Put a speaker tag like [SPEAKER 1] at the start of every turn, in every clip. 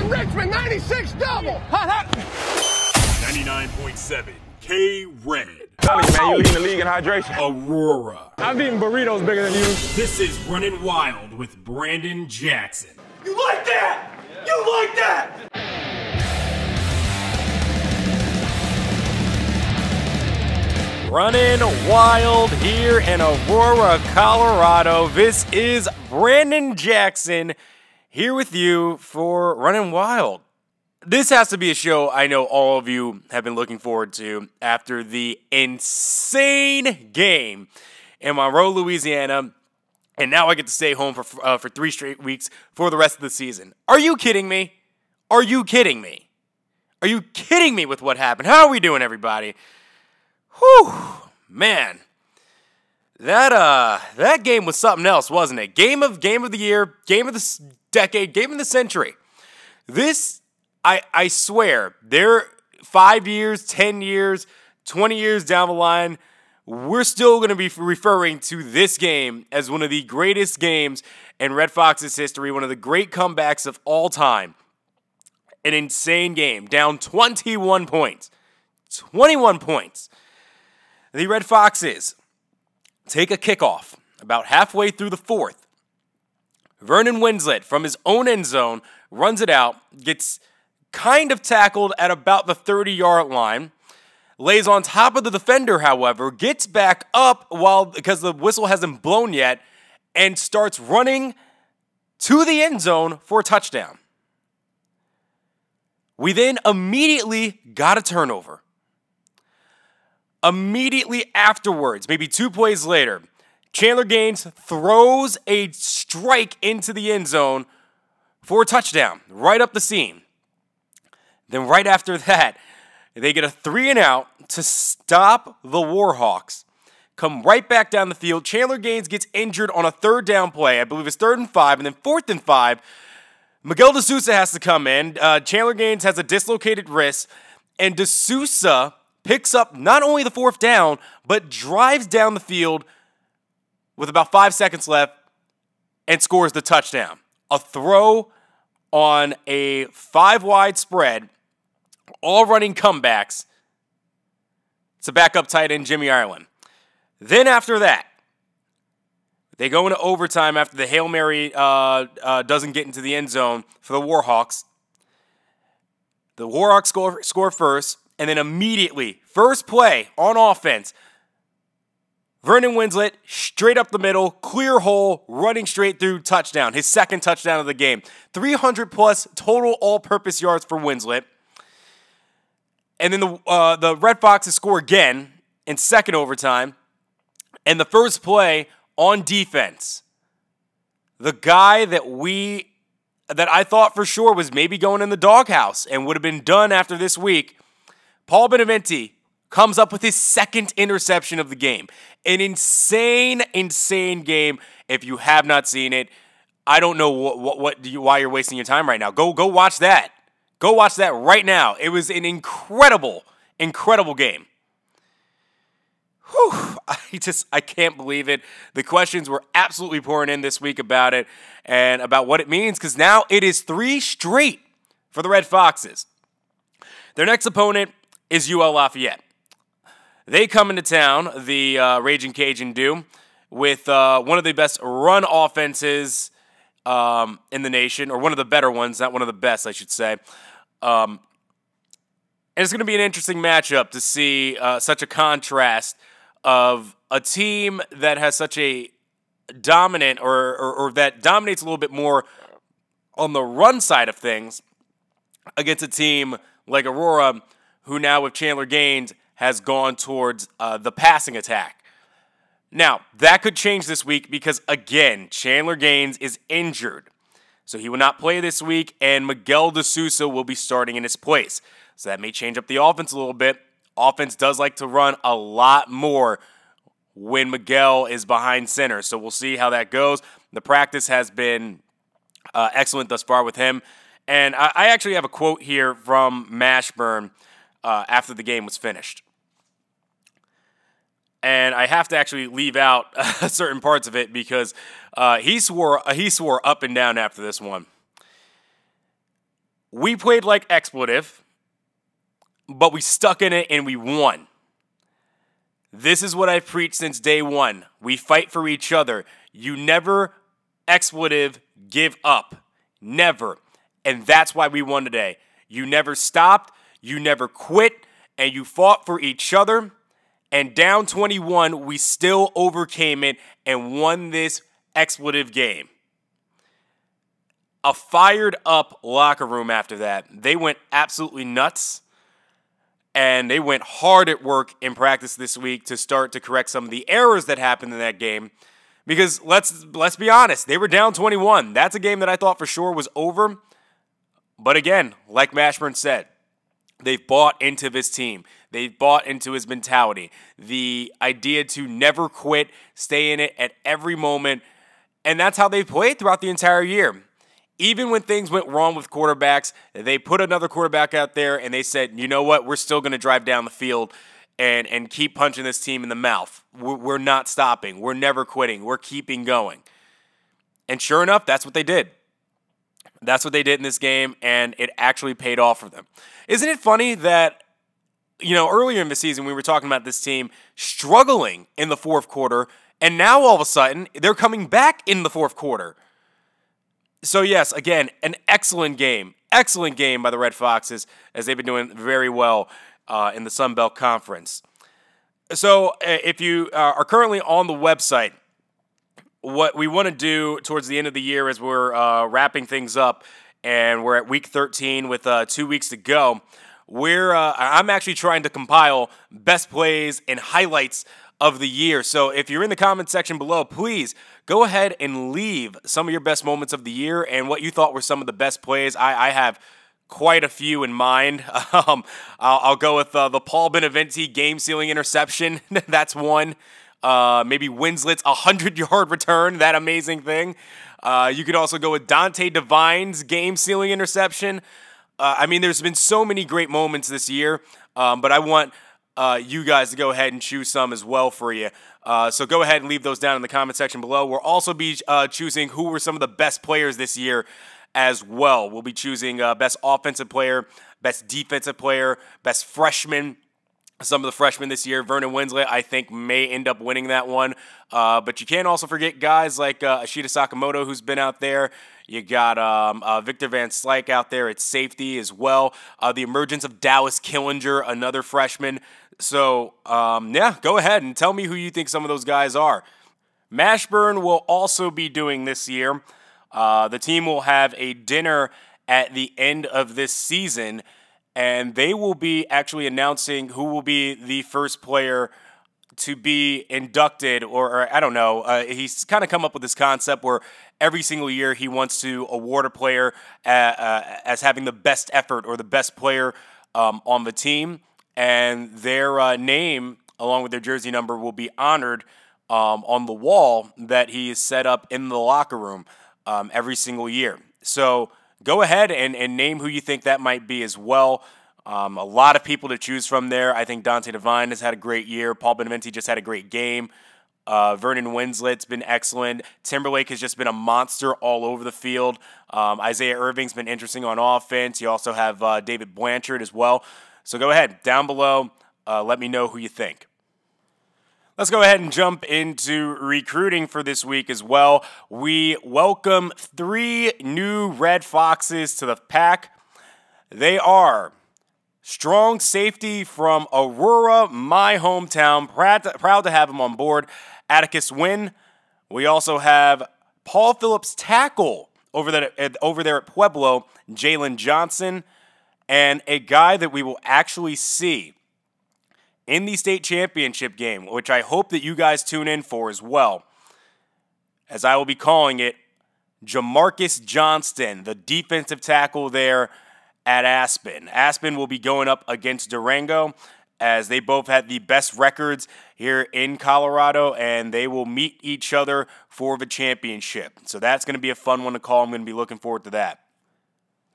[SPEAKER 1] Richmond, 96 double.
[SPEAKER 2] 99.7 KRED.
[SPEAKER 3] Telling you, man, you leading the league in hydration.
[SPEAKER 2] Aurora.
[SPEAKER 4] I've eaten burritos bigger than you.
[SPEAKER 2] This is Running Wild with Brandon Jackson.
[SPEAKER 5] You like that? You like that?
[SPEAKER 6] Running wild here in Aurora, Colorado. This is Brandon Jackson here with you for Running Wild. This has to be a show I know all of you have been looking forward to after the insane game in Monroe, Louisiana, and now I get to stay home for 3 straight weeks for the rest of the season. Are you kidding me? Are you kidding me? Are you kidding me with what happened? How are we doing, everybody? Whew, man, that game was something else, wasn't it? Game of the year, game of the decade, game of the century. This, I swear, they're 5 years, 10 years, 20 years down the line, we're still going to be referring to this game as one of the greatest games in Red Fox's history, one of the great comebacks of all time. An insane game, down 21 points. 21 points. The Red Foxes take a kickoff about halfway through the fourth. Vernon Winslet from his own end zone runs it out, gets kind of tackled at about the 30-yard line, lays on top of the defender, however, gets back up because the whistle hasn't blown yet, and starts running to the end zone for a touchdown. We then immediately got a turnover. Immediately afterwards, maybe 2 plays later, Chandler Gaines throws a strike into the end zone for a touchdown, right up the seam. Then right after that, they get a 3-and-out to stop the Warhawks. Come right back down the field. Chandler Gaines gets injured on a 3rd down play. I believe it's 3rd and 5, and then 4th and 5. Miguel D'Souza has to come in. Chandler Gaines has a dislocated wrist, and D'Souza picks up not only the 4th down, but drives down the field with about 5 seconds left and scores the touchdown. A throw on a 5-wide spread, all running comebacks. It's a backup tight end, Jimmy Ireland. Then after that, they go into overtime after the Hail Mary doesn't get into the end zone for the Warhawks. The Warhawks score first. And then immediately, first play on offense, Vernon Winslet, straight up the middle, clear hole, running straight through, touchdown. His 2nd touchdown of the game. 300-plus total all-purpose yards for Winslet. And then the Red Foxes score again in 2nd overtime. And the first play on defense, the guy that I thought for sure was maybe going in the doghouse and would have been done after this week, Paul Beneventi comes up with his 2nd interception of the game. An insane, insane game. If you have not seen it, I don't know why you're wasting your time right now. Go watch that. Go watch that right now. It was an incredible, incredible game. Whew, I can't believe it. The questions were absolutely pouring in this week about it and about what it means, because now it is 3 straight for the Red Foxes. Their next opponent is UL Lafayette. They come into town, the Raging Cajun do, with one of the best run offenses in the nation, or one of the better ones, not one of the best, I should say. And it's going to be an interesting matchup to see such a contrast of a team that has such a dominant, or that dominates a little bit more on the run side of things, against a team like Aurora, who now with Chandler Gaines has gone towards the passing attack. Now, that could change this week because, again, Chandler Gaines is injured. So he will not play this week, and Miguel D'Souza will be starting in his place. So that may change up the offense a little bit. Offense does like to run a lot more when Miguel is behind center. So we'll see how that goes. The practice has been excellent thus far with him. And I actually have a quote here from Mashburn after the game was finished. And I have to actually leave out certain parts of it because he swore up and down after this one. We played like expletive, but we stuck in it and we won. This is what I've preached since day one. We fight for each other. You never, expletive, give up. Never. And that's why we won today. You never stopped, you never quit, and you fought for each other. And down 21, we still overcame it and won this expletive game. A fired up locker room after that. They went absolutely nuts. And they went hard at work in practice this week to start to correct some of the errors that happened in that game. Because let's be honest, they were down 21. That's a game that I thought for sure was over. But again, like Mashburn said, they've bought into this team. They've bought into his mentality. The idea to never quit, stay in it at every moment. And that's how they played throughout the entire year. Even when things went wrong with quarterbacks, they put another quarterback out there and they said, you know what, we're still going to drive down the field and keep punching this team in the mouth. We're not stopping. We're never quitting. We're keeping going. And sure enough, that's what they did. That's what they did in this game, and it actually paid off for them. Isn't it funny that, earlier in the season we were talking about this team struggling in the fourth quarter, and now all of a sudden they're coming back in the fourth quarter. So yes, again, an excellent game by the Red Foxes, as they've been doing very well in the Sun Belt Conference. So if you are currently on the website, what we want to do towards the end of the year as we're wrapping things up, and we're at week 13 with 2 weeks to go, I'm actually trying to compile best plays and highlights of the year. So if you're in the comment section below, please go ahead and leave some of your best moments of the year and what you thought were some of the best plays. I have quite a few in mind. I'll go with the Paul Beneventi game-sealing interception. That's one. Maybe Winslet's 100-yard return, that amazing thing. You could also go with Dante Devine's game-sealing interception. There's been so many great moments this year, but I want you guys to go ahead and choose some as well for you. So go ahead and leave those down in the comment section below. We'll also be choosing who were some of the best players this year as well. We'll be choosing best offensive player, best defensive player, best freshman. Some of the freshmen this year, Vernon Winslet, I think may end up winning that one. But you can't also forget guys like Ashita Sakamoto, who's been out there. You got Victor Van Slyke out there at safety as well. The emergence of Dallas Killinger, another freshman. So, go ahead and tell me who you think some of those guys are. Mashburn will also be doing this year. The team will have a dinner at the end of this season, and they will be actually announcing who will be the first player to be inducted, or I don't know. He's kind of come up with this concept where every single year he wants to award a player as having the best effort or the best player on the team, and their name, along with their jersey number, will be honored on the wall that he is set up in the locker room every single year. So go ahead and name who you think that might be as well. A lot of people to choose from there. I think Dante Devine has had a great year. Paul Beneventi just had a great game. Vernon Winslet's been excellent. Timberlake has just been a monster all over the field. Isaiah Irving's been interesting on offense. You also have David Blanchard as well. So go ahead, down below, let me know who you think. Let's go ahead and jump into recruiting for this week as well. We welcome 3 new Red Foxes to the pack. They are strong safety from Aurora, my hometown. Proud to have him on board, Atticus Wynn. We also have Paul Phillips tackle over there at Pueblo, Jalen Johnson, and a guy that we will actually see in the state championship game, which I hope that you guys tune in for as well, as I will be calling it, Jamarcus Johnston, the defensive tackle there at Aspen. Aspen will be going up against Durango, as they both had the best records here in Colorado, and they will meet each other for the championship. So that's going to be a fun one to call. I'm going to be looking forward to that.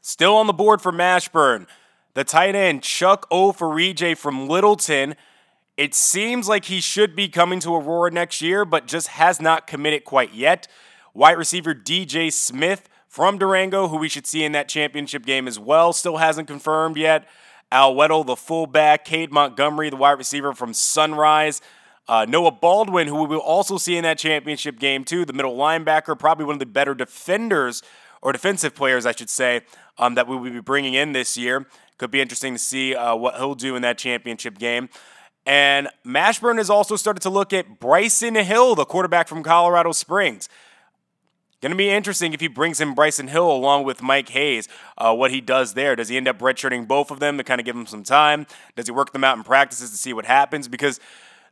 [SPEAKER 6] Still on the board for Mashburn, the tight end Chuck Ofarije from Littleton. It seems like he should be coming to Aurora next year, but just has not committed quite yet. Wide receiver DJ Smith from Durango, who we should see in that championship game as well. Still hasn't confirmed yet. Al Weddle, the fullback. Cade Montgomery, the wide receiver from Sunrise. Noah Baldwin, who we will also see in that championship game too, the middle linebacker, probably one of the better defenders, or defensive players, I should say, that we will be bringing in this year. Could be interesting to see what he'll do in that championship game. And Mashburn has also started to look at Bryson Hill, the quarterback from Colorado Springs. Going to be interesting if he brings in Bryson Hill along with Mike Hayes, what he does there. Does he end up redshirting both of them to kind of give them some time? Does he work them out in practices to see what happens? Because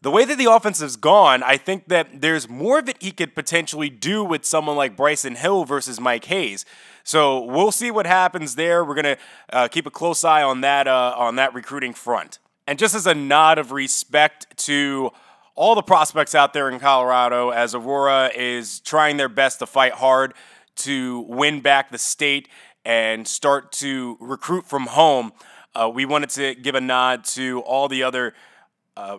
[SPEAKER 6] the way that the offense has gone, I think that there's more that he could potentially do with someone like Bryson Hill versus Mike Hayes. So we'll see what happens there. We're going to keep a close eye on that recruiting front. And just as a nod of respect to all the prospects out there in Colorado, as Aurora is trying their best to fight hard to win back the state and start to recruit from home, we wanted to give a nod to all the other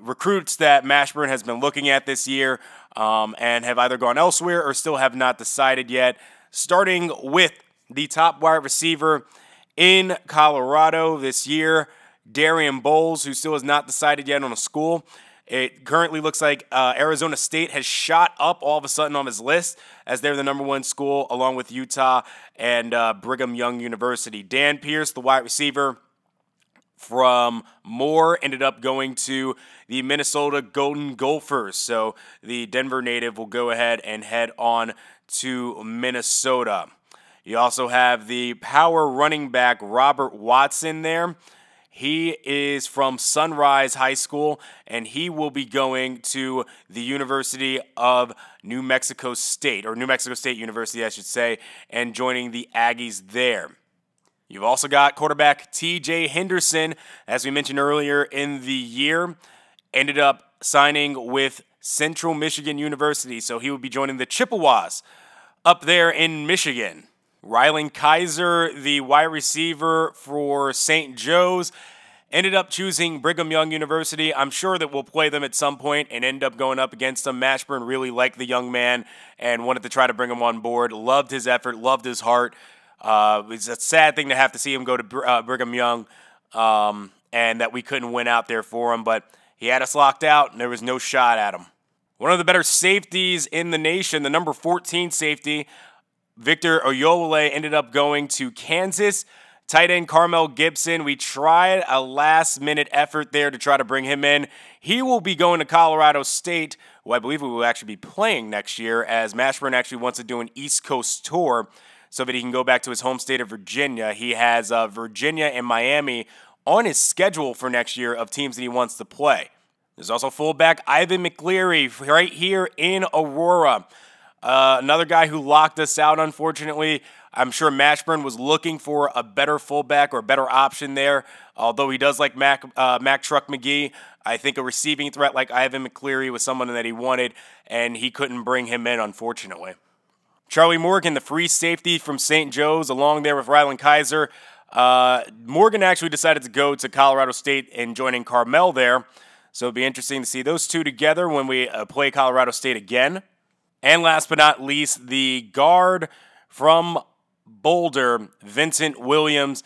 [SPEAKER 6] recruits that Mashburn has been looking at this year and have either gone elsewhere or still have not decided yet. Starting with the top wide receiver in Colorado this year, Darian Bowles, who still has not decided yet on a school. It currently looks like Arizona State has shot up all of a sudden on his list as they're the #1 school, along with Utah and Brigham Young University. Dan Pierce, the wide receiver from Moore, ended up going to the Minnesota Golden Gophers. So the Denver native will go ahead and head on to Minnesota. You also have the power running back Robert Watson there. He is from Sunrise High School, and he will be going to the University of New Mexico State, or New Mexico State University, I should say, and joining the Aggies there. You've also got quarterback T.J. Henderson, as we mentioned earlier in the year, ended up signing with Central Michigan University, so he will be joining the Chippewas up there in Michigan. Rylan Kaiser, the wide receiver for St. Joe's, ended up choosing Brigham Young University. I'm sure that we'll play them at some point and end up going up against them. Mashburn really liked the young man and wanted to try to bring him on board. Loved his effort, loved his heart. It's a sad thing to have to see him go to Brigham Young and that we couldn't win out there for him, but he had us locked out and there was no shot at him. One of the better safeties in the nation, the number 14 safety, Victor Oyewole, ended up going to Kansas. Tight end Carmel Gibson, we tried a last-minute effort there to try to bring him in. He will be going to Colorado State, who I believe we will actually be playing next year, as Mashburn actually wants to do an East Coast tour so that he can go back to his home state of Virginia. He has Virginia and Miami on his schedule for next year of teams that he wants to play. There's also fullback Ivan McCleary right here in Aurora. Another guy who locked us out, unfortunately. I'm sure Mashburn was looking for a better fullback or a better option there. Although he does like Mac Truck McGee, I think a receiving threat like Ivan McCleary was someone that he wanted, and he couldn't bring him in, unfortunately. Charlie Morgan, the free safety from St. Joe's, along there with Rylan Kaiser. Morgan actually decided to go to Colorado State and joining Carmel there. So it'll be interesting to see those two together when we play Colorado State again. And last but not least, the guard from Boulder, Vincent Williams.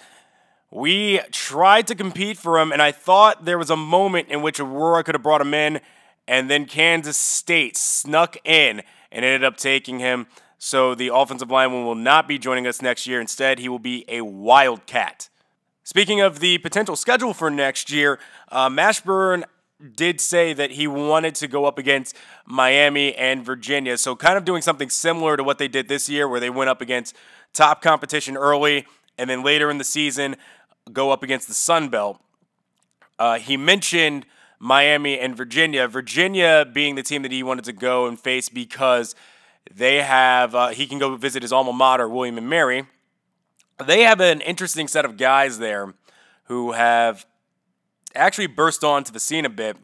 [SPEAKER 6] We tried to compete for him, and I thought there was a moment in which Aurora could have brought him in, and then Kansas State snuck in and ended up taking him. So the offensive lineman will not be joining us next year. Instead, he will be a Wildcat. Speaking of the potential schedule for next year, Mashburn did say that he wanted to go up against Miami and Virginia. So kind of doing something similar to what they did this year, where they went up against top competition early and then later in the season go up against the Sun Belt. He mentioned Miami and Virginia. Virginia being the team that he wanted to go and face because they have, he can go visit his alma mater, William & Mary. They have an interesting set of guys there who have actually burst onto the scene a bit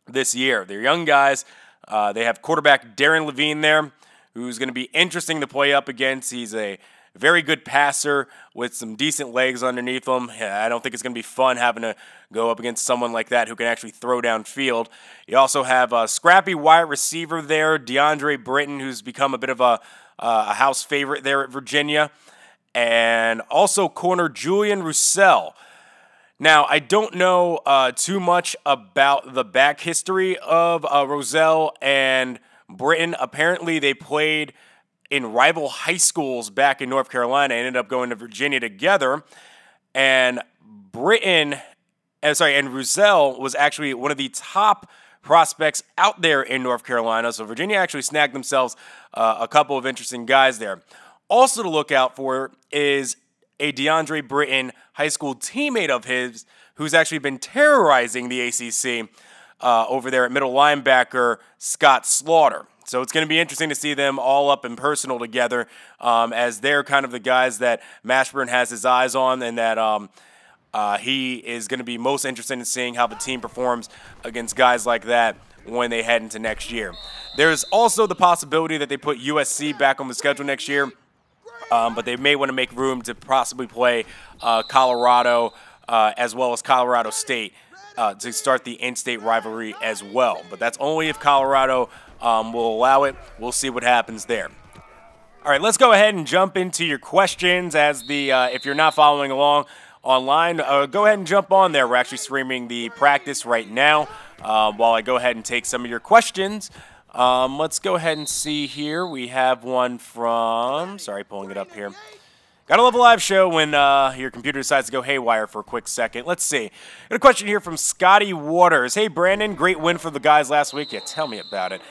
[SPEAKER 6] this year. They're young guys. They have quarterback Darren Levine there, who's going to be interesting to play up against. He's a very good passer with some decent legs underneath him. I don't think it's going to be fun having to go up against someone like that who can actually throw downfield. You also have a scrappy wide receiver there, DeAndre Britton, who's become a bit of a a house favorite there at Virginia. And also corner Julian Roussel. Now, I don't know too much about the back history of Roussel and Britton. Apparently, they played in rival high schools back in North Carolina, ended up going to Virginia together. And Roussel was actually one of the top prospects out there in North Carolina. So Virginia actually snagged themselves a couple of interesting guys there. Also to look out for is a DeAndre Britton high school teammate of his who's actually been terrorizing the ACC over there at middle linebacker Scott Slaughter. So it's going to be interesting to see them all up and personal together as they're kind of the guys that Mashburn has his eyes on and that he is going to be most interested in seeing how the team performs against guys like that when they head into next year. There's also the possibility that they put USC back on the schedule next year. But they may want to make room to possibly play Colorado as well as Colorado State to start the in-state rivalry as well. But that's only if Colorado will allow it. We'll see what happens there. All right, let's go ahead and jump into your questions. If you're not following along online, go ahead and jump on there. We're actually streaming the practice right now while I go ahead and take some of your questions. Let's go ahead and see here. We have one from, pulling it up here. Gotta love a live show when your computer decides to go haywire for a quick second. Let's see. Got a question here from Scotty Waters. Hey, Brandon, great win for the guys last week. Yeah, tell me about it.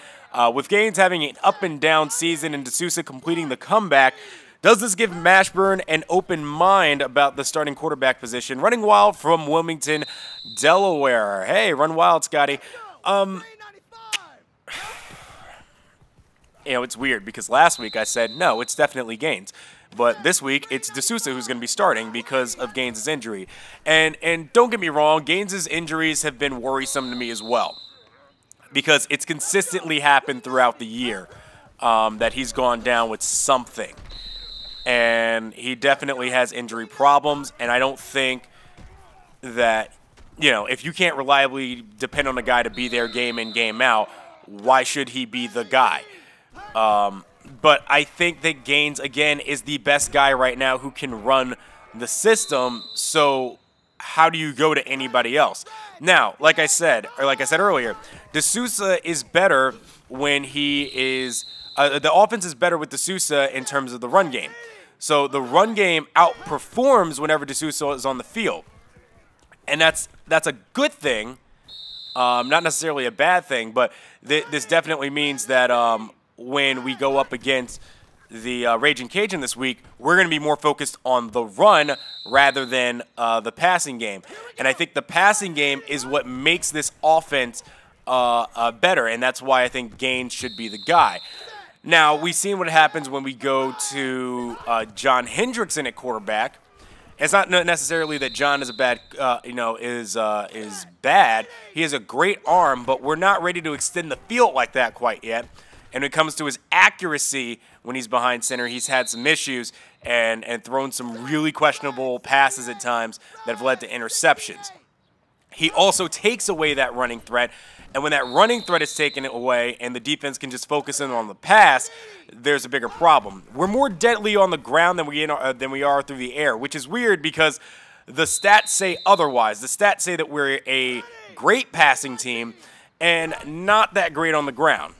[SPEAKER 6] With Gaines having an up-and-down season and D'Souza completing the comeback, does this give Mashburn an open mind about the starting quarterback position? Running Wild from Wilmington, Delaware. Hey, run wild, Scotty. It's weird because last week I said, no, it's definitely Gaines. But this week, it's D'Souza who's going to be starting because of Gaines' injury. And don't get me wrong, Gaines' injuries have been worrisome to me as well. Because it's consistently happened throughout the year that he's gone down with something. And he definitely has injury problems. And I don't think that, if you can't reliably depend on a guy to be there game in, game out, why should he be the guy? But I think that Gaines, again, is the best guy right now who can run the system. So how do you go to anybody else? Now, like I said earlier, D'Souza is better when he is the offense is better with D'Souza in terms of the run game. So the run game outperforms whenever D'Souza is on the field. And that's a good thing, not necessarily a bad thing, but this definitely means that when we go up against the Raging Cajun this week, we're going to be more focused on the run rather than the passing game. And I think the passing game is what makes this offense better, and that's why I think Gaines should be the guy. Now, we've seen what happens when we go to John Hendrickson at quarterback. It's not necessarily that John is a bad, is bad. He has a great arm, but we're not ready to extend the field like that quite yet. And when it comes to his accuracy when he's behind center, he's had some issues and thrown some really questionable passes at times that have led to interceptions. He also takes away that running threat, and when that running threat is taken away and the defense can just focus in on the pass, there's a bigger problem. We're more deadly on the ground than we are through the air, which is weird because the stats say otherwise. The stats say that we're a great passing team and not that great on the ground.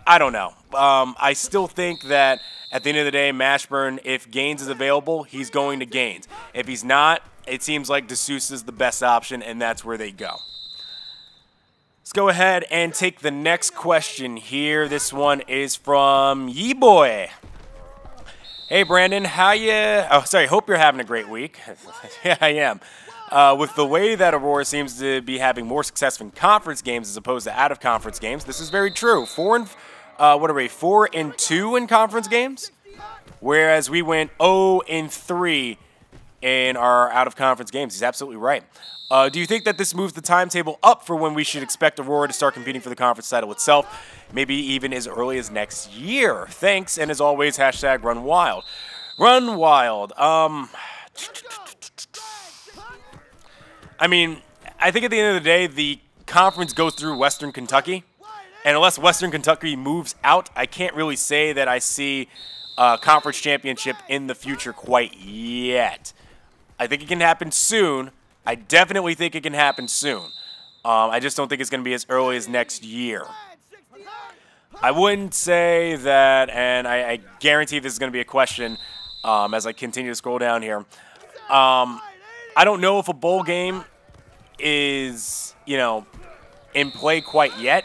[SPEAKER 6] I don't know. I still think that at the end of the day, Mashburn, if Gaines is available, he's going to Gaines. If he's not, it seems like D'Souza is the best option, and that's where they go. Let's go ahead and take the next question here. This one is from Yee-Boy. Hey, Brandon, how you? Oh, sorry, hope you're having a great week. Yeah, I am. With the way that Aurora seems to be having more success in conference games as opposed to out-of-conference games, this is very true. 4-2 in conference games, whereas we went 0-3 in our out-of-conference games. He's absolutely right. Do you think that this moves the timetable up for when we should expect Aurora to start competing for the conference title itself, maybe even as early as next year? Thanks, and as always, hashtag Run Wild. Run Wild. I mean, I think at the end of the day, the conference goes through Western Kentucky, And unless Western Kentucky moves out, I can't really say that I see a conference championship in the future quite yet. I think it can happen soon. I definitely think it can happen soon. I just don't think it's going to be as early as next year. I wouldn't say that, and I guarantee this is going to be a question as I continue to scroll down here. I don't know if a bowl game is, in play quite yet.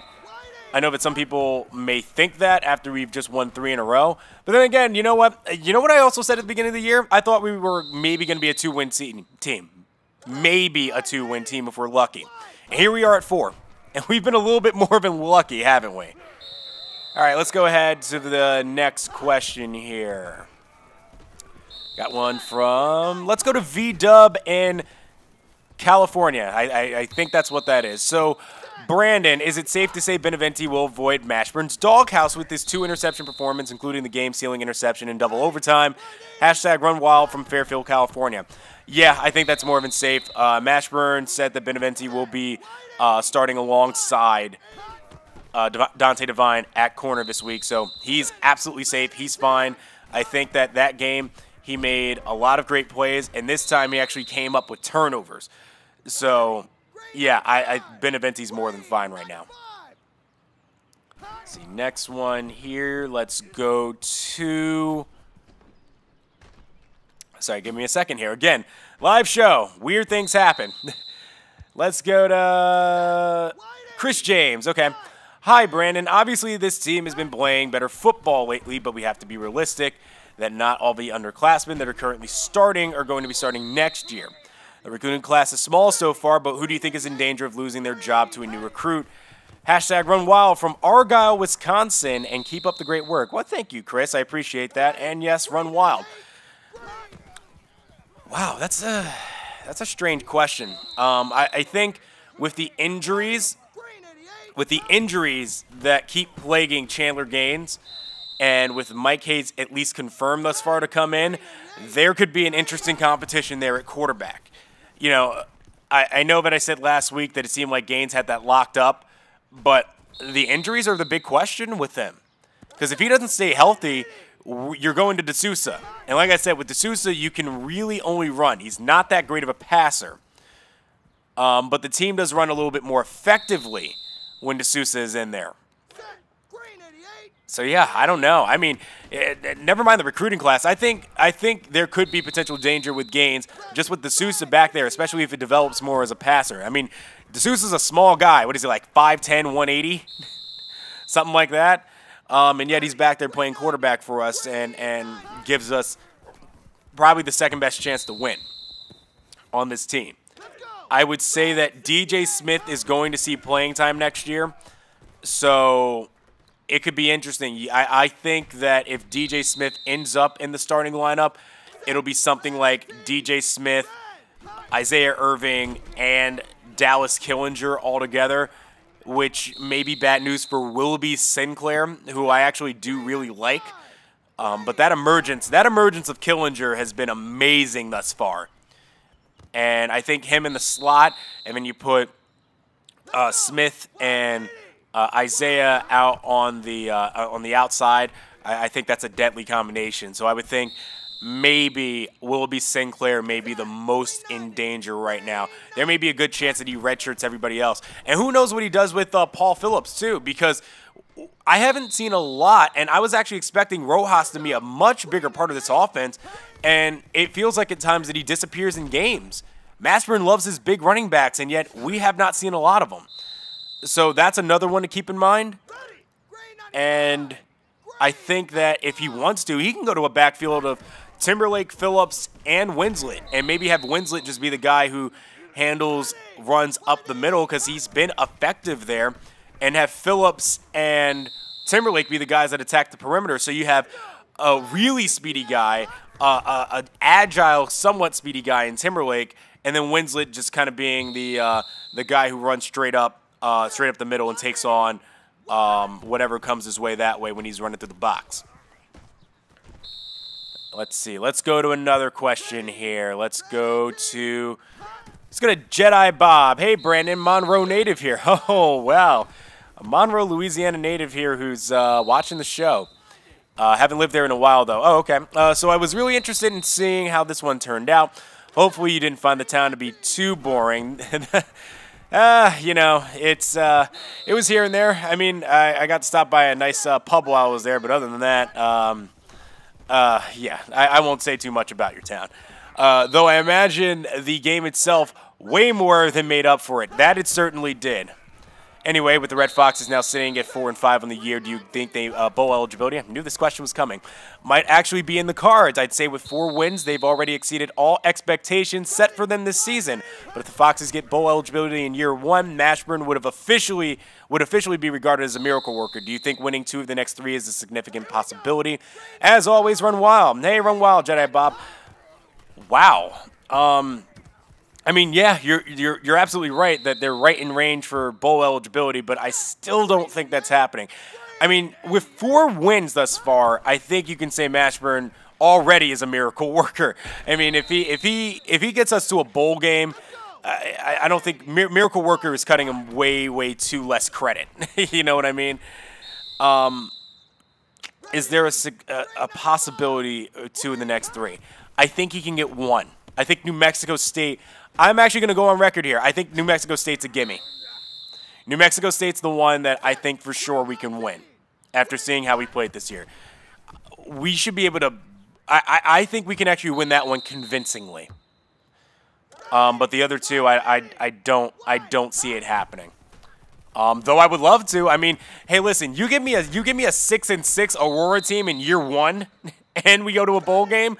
[SPEAKER 6] I know that some people may think that after we've just won 3 in a row. But then again, you know what? You know what I also said at the beginning of the year? I thought we were maybe going to be a 2-win team. Maybe a 2-win team if we're lucky. And here we are at 4. And we've been a little bit more than lucky, haven't we? All right, let's go ahead to the next question here. Got one from, let's go to V-Dub in California. I think that's what that is. So, Brandon, is it safe to say Beneventi will avoid Mashburn's doghouse with this 2-interception performance, including the game-sealing interception in double overtime? Hashtag RunWild from Fairfield, California. Yeah, I think that's more than safe. Mashburn said that Beneventi will be starting alongside Dante Devine at corner this week, so he's absolutely safe. He's fine. I think that game he made a lot of great plays, and this time he actually came up with turnovers. So, yeah, Beneventi's more than fine right now. Let's see, next one here. Let's go to... Sorry, give me a second here. Again, live show. Weird things happen. Let's go to Chris James. Okay. Hi, Brandon. Obviously, this team has been playing better football lately, but we have to be realistic that not all the underclassmen that are currently starting are going to be starting next year. The recruiting class is small so far, but who do you think is in danger of losing their job to a new recruit? Hashtag RunWild from Argyle, Wisconsin, and keep up the great work. Well, thank you, Chris. I appreciate that. And yes, RunWild. Wow, that's a strange question. I think with the injuries that keep plaguing Chandler Gaines, and with Mike Hayes at least confirmed thus far to come in, there could be an interesting competition there at quarterback. I know that I said last week that it seemed like Gaines had that locked up, but the injuries are the big question with him. Because if he doesn't stay healthy, you're going to D'Souza. And like I said, with D'Souza, you can really only run. He's not that great of a passer. But the team does run a little bit more effectively when D'Souza is in there. So, yeah, I don't know. I mean, never mind the recruiting class. I think there could be potential danger with Gaines just with D'Souza back there, especially if it develops more as a passer. I mean, D'Souza's a small guy. What is he, like 5'10", 180? Something like that. And yet he's back there playing quarterback for us and gives us probably the second best chance to win on this team. I would say that DJ Smith is going to see playing time next year, so it could be interesting. I think that if DJ Smith ends up in the starting lineup, it'll be something like DJ Smith, Isaiah Irving, and Dallas Killinger all together, which may be bad news for Willoughby Sinclair, who I actually do really like. But that emergence of Killinger has been amazing thus far. And I think him in the slot, and then you put Smith and Isaiah out on the outside. I think that's a deadly combination. So I would think maybe Willoughby Sinclair may be the most in danger right now. There may be a good chance that he redshirts everybody else. And who knows what he does with Paul Phillips, too, because I haven't seen a lot, and I was actually expecting Rojas to be a much bigger part of this offense, and it feels like at times that he disappears in games. Mashburn loves his big running backs, and yet we have not seen a lot of them. So that's another one to keep in mind. And I think that if he wants to, he can go to a backfield of Timberlake, Phillips, and Winslet, and maybe have Winslet just be the guy who handles runs up the middle because he's been effective there, and have Phillips and Timberlake be the guys that attack the perimeter. So you have a really speedy guy, an agile, somewhat speedy guy in Timberlake, and then Winslet just kind of being the guy who runs straight up the middle and takes on whatever comes his way that way when he's running through the box. Let's see. Let's go to another question here. Let's go to Jedi Bob. Hey, Brandon, Monroe native here. Oh, wow. Monroe, Louisiana native here who's watching the show. Haven't lived there in a while, though. Oh, okay. So I was really interested in seeing how this one turned out. Hopefully you didn't find the town to be too boring. You know, it was here and there. I mean, I got to stop by a nice pub while I was there, but other than that, yeah, I won't say too much about your town. Though I imagine the game itself way more than made up for it. That it certainly did. Anyway, with the Red Foxes now sitting at 4-5 on the year, do you think they bowl eligibility? I knew this question was coming. Might actually be in the cards. I'd say with 4 wins, they've already exceeded all expectations set for them this season. But if the Foxes get bowl eligibility in year 1, Mashburn would officially be regarded as a miracle worker. Do you think winning 2 of the next 3 is a significant possibility? As always, run wild. Hey, run wild, Jedi Bob. Wow. I mean, yeah, you're absolutely right that they're right in range for bowl eligibility, but I still don't think that's happening. I mean, with 4 wins thus far, I think you can say Mashburn already is a miracle worker. I mean, if he gets us to a bowl game, I don't think miracle worker is cutting him way too less credit. You know what I mean? Is there a possibility 2 in the next 3? I think he can get 1. I think New Mexico State. I'm actually going to go on record here. I think New Mexico State's a gimme. New Mexico State's the one that I think for sure we can win after seeing how we played this year. We should be able to – I think we can actually win that one convincingly. But the other 2, I don't see it happening. Though I would love to. I mean, hey, listen, you give me a 6-6 Aurora team in year 1 and we go to a bowl game,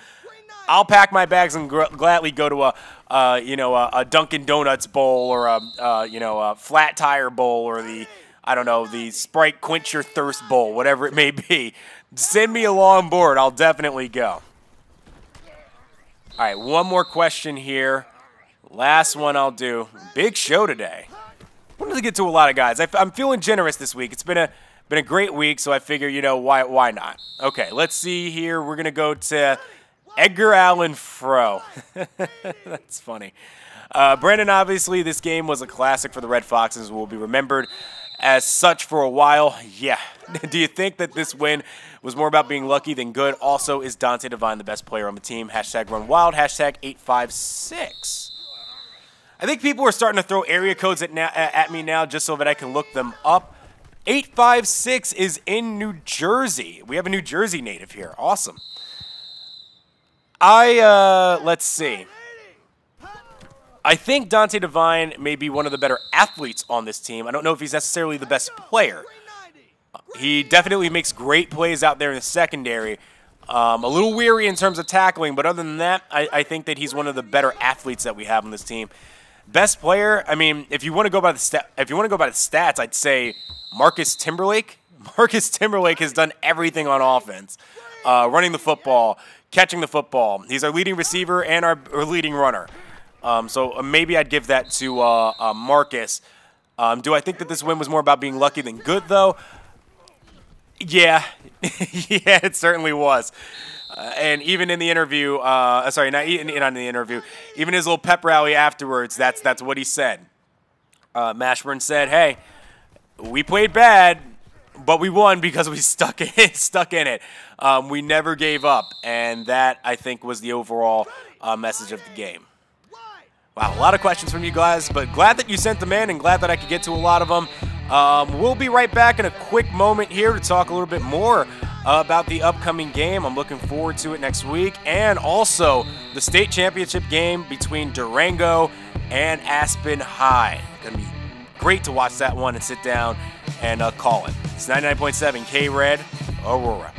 [SPEAKER 6] I'll pack my bags and gladly go to a Dunkin' Donuts bowl or a Flat Tire bowl or the Sprite Quench Your Thirst bowl, whatever it may be. Send me along board. I'll definitely go. All right, one more question here. Last one I'll do. Big show today. Wanted to get to a lot of guys. I'm feeling generous this week. It's been a great week, so I figure, why not? Okay, let's see here. We're gonna go to Edgar Allan Fro. That's funny. Brandon, obviously, this game was a classic for the Red Foxes and will be remembered as such for a while. Yeah. Do you think that this win was more about being lucky than good? Also, is Dante Devine the best player on the team? Hashtag run wild. Hashtag 856. I think people are starting to throw area codes at me now just so that I can look them up. 856 is in New Jersey. We have a New Jersey native here. Awesome. Let's see. I think Dante Devine may be one of the better athletes on this team. I don't know if he's necessarily the best player. He definitely makes great plays out there in the secondary. A little weary in terms of tackling, but other than that, I think that he's one of the better athletes that we have on this team. Best player, I mean, if you want to go by the stats, I'd say Marcus Timberlake. Marcus Timberlake has done everything on offense. Running the football, catching the football. He's our leading receiver and our leading runner. So maybe I'd give that to Marcus. Do I think that this win was more about being lucky than good, though? Yeah. Yeah, it certainly was. And even in the interview, sorry, not in the interview, even his little pep rally afterwards, that's what he said. Mashburn said, hey, we played bad, but we won because we stuck in it. We never gave up, and that, I think, was the overall message of the game. Wow, a lot of questions from you guys, but glad that you sent them in and glad that I could get to a lot of them. We'll be right back in a quick moment here to talk a little bit more about the upcoming game. I'm looking forward to it next week, and also the state championship game between Durango and Aspen High. Going to be great to watch that one and sit down and call it. It's 99.7 KRED, Aurora.